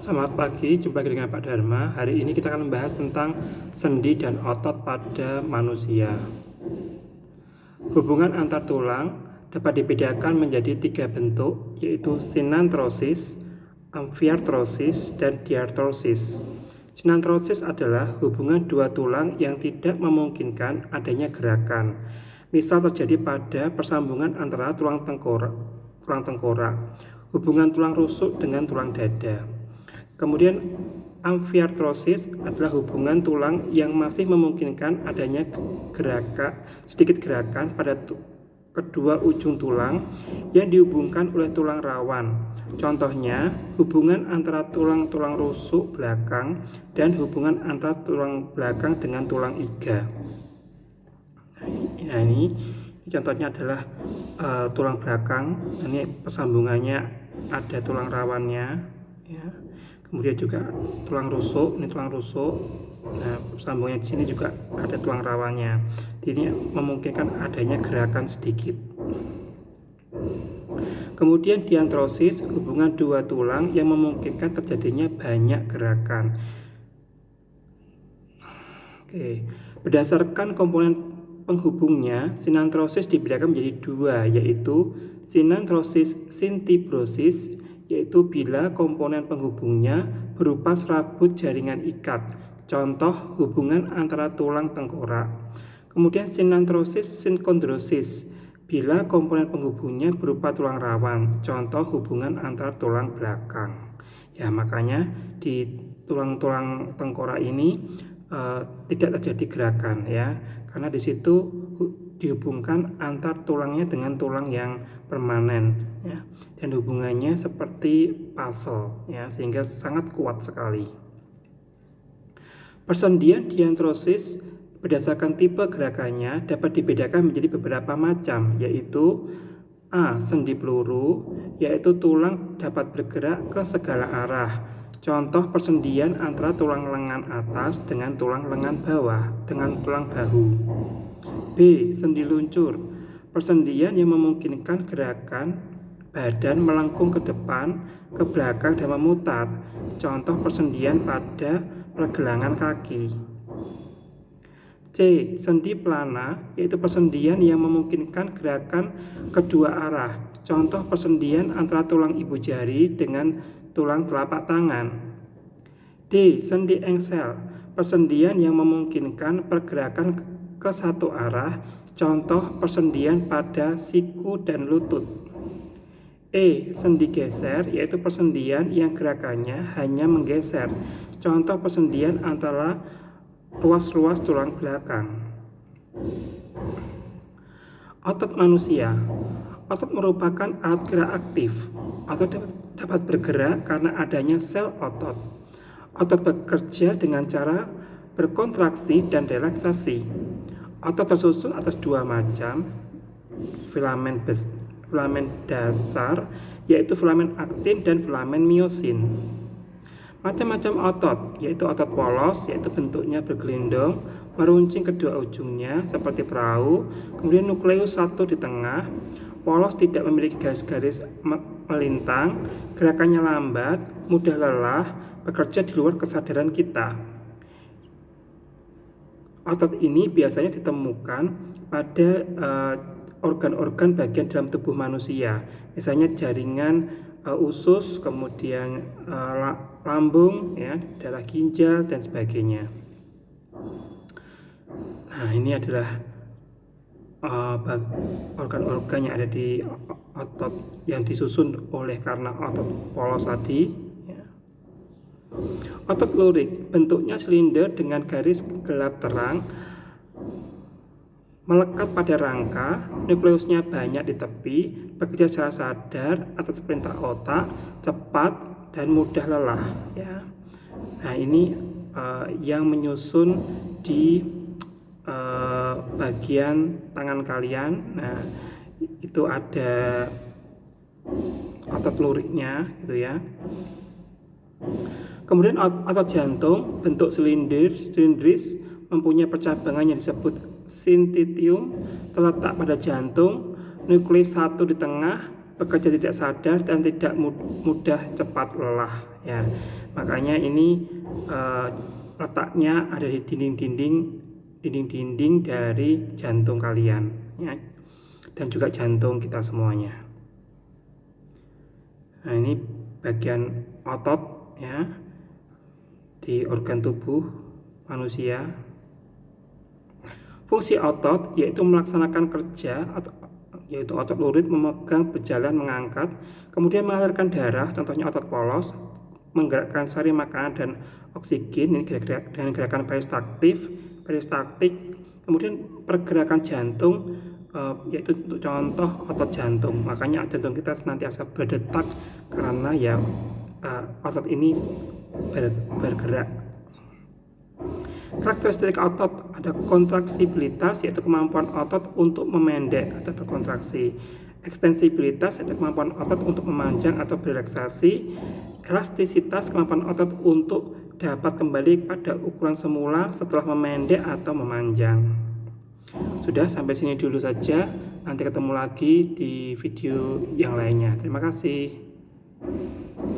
Selamat pagi, jumpa lagi dengan Pak Dharma. Hari ini kita akan membahas tentang sendi dan otot pada manusia. Hubungan antar tulang dapat dibedakan menjadi 3 bentuk, yaitu sinantrosis, amfiartrosis, dan diartrosis. Sinantrosis adalah hubungan dua tulang yang tidak memungkinkan adanya gerakan. Misal terjadi pada persambungan antara tulang tengkorak, hubungan tulang rusuk dengan tulang dada. Kemudian amfiartrosis adalah hubungan tulang yang masih memungkinkan adanya sedikit gerakan pada kedua ujung tulang yang dihubungkan oleh tulang rawan. Contohnya, hubungan antara tulang-tulang rusuk belakang dan hubungan antara tulang belakang dengan tulang iga. Nah, ini contohnya adalah tulang belakang. Ini persambungannya ada tulang rawannya, ya. Kemudian juga tulang rusuk, ini tulang rusuk. Nah, sambungnya di sini juga ada tulang rawannya. Jadi memungkinkan adanya gerakan sedikit. Kemudian diantrosis, hubungan dua tulang yang memungkinkan terjadinya banyak gerakan. Oke, berdasarkan komponen penghubungnya, sinantrosis dibedakan menjadi dua, yaitu sinantrosis sintibrosis, yaitu bila komponen penghubungnya berupa serabut jaringan ikat, contoh hubungan antara tulang tengkorak. Kemudian sinantrosis sinkondrosis, bila komponen penghubungnya berupa tulang rawan, contoh hubungan antara tulang belakang. Ya, makanya di tulang-tulang tengkorak ini tidak terjadi gerakan, ya, karena di situ dihubungkan antar tulangnya dengan tulang yang permanen, ya, dan hubungannya seperti puzzle, ya, sehingga sangat kuat sekali. Persendian diantrosis berdasarkan tipe gerakannya dapat dibedakan menjadi beberapa macam, yaitu A. Sendi peluru, yaitu tulang dapat bergerak ke segala arah. Contoh persendian antara tulang lengan atas dengan tulang lengan bawah dengan tulang bahu. B. Sendi luncur, persendian yang memungkinkan gerakan badan melengkung ke depan, ke belakang, dan memutar. Contoh persendian pada pergelangan kaki. C. Sendi pelana, yaitu persendian yang memungkinkan gerakan kedua arah. Contoh persendian antara tulang ibu jari dengan tulang telapak tangan. D. Sendi engsel, persendian yang memungkinkan pergerakan ke satu arah. Contoh persendian pada siku dan lutut. E. Sendi geser, yaitu persendian yang gerakannya hanya menggeser. Contoh persendian antara ruas-ruas tulang belakang. Otot manusia. Otot merupakan alat gerak aktif. Otot dapat bergerak karena adanya sel otot. Otot bekerja dengan cara berkontraksi dan relaksasi. Otot tersusun atas dua macam filamen dasar, yaitu filamen aktin dan filamen miosin. Macam-macam otot, yaitu otot polos, yaitu bentuknya bergelindung, meruncing kedua ujungnya seperti perahu, kemudian nukleus satu di tengah. Polos tidak memiliki garis-garis melintang, gerakannya lambat, mudah lelah, bekerja di luar kesadaran kita. Otot ini biasanya ditemukan pada organ-organ bagian dalam tubuh manusia, misalnya jaringan usus, kemudian lambung, ya, darah ginjal, dan sebagainya. Nah, ini adalah organ-organ yang ada di otot yang disusun oleh karena otot polos tadi, ya. Otot lurik bentuknya silinder dengan garis gelap terang, melekat pada rangka, nukleusnya banyak di tepi, bekerja secara sadar atas perintah otak, cepat dan mudah lelah, ya. Nah, ini yang menyusun di bagian tangan kalian. Nah, itu ada otot luriknya, gitu ya. Kemudian otot jantung bentuk silindris, mempunyai percabangan yang disebut syncytium, terletak pada jantung, nukleus satu di tengah, bekerja tidak sadar dan tidak mudah cepat lelah, ya. Makanya ini letaknya ada di dinding-dinding dari jantung kalian, ya, dan juga jantung kita semuanya. Nah, ini bagian otot, ya, di organ tubuh manusia. Fungsi otot yaitu melaksanakan kerja, yaitu otot lurit memegang, berjalan, mengangkat, kemudian mengalirkan darah, contohnya otot polos, menggerakkan sari makanan dan oksigen, ini dengan gerakan peristaltik, kemudian pergerakan jantung, yaitu untuk contoh otot jantung. Makanya jantung kita senantiasa berdetak karena ya otot ini bergerak. Karakteristik otot ada kontraksibilitas, yaitu kemampuan otot untuk memendek atau berkontraksi. Ekstensibilitas, yaitu kemampuan otot untuk memanjang atau berelaksasi. Elastisitas, kemampuan otot untuk dapat kembali pada ukuran semula setelah memendek atau memanjang. Sudah, sampai sini dulu saja. Nanti ketemu lagi di video yang lainnya. Terima kasih.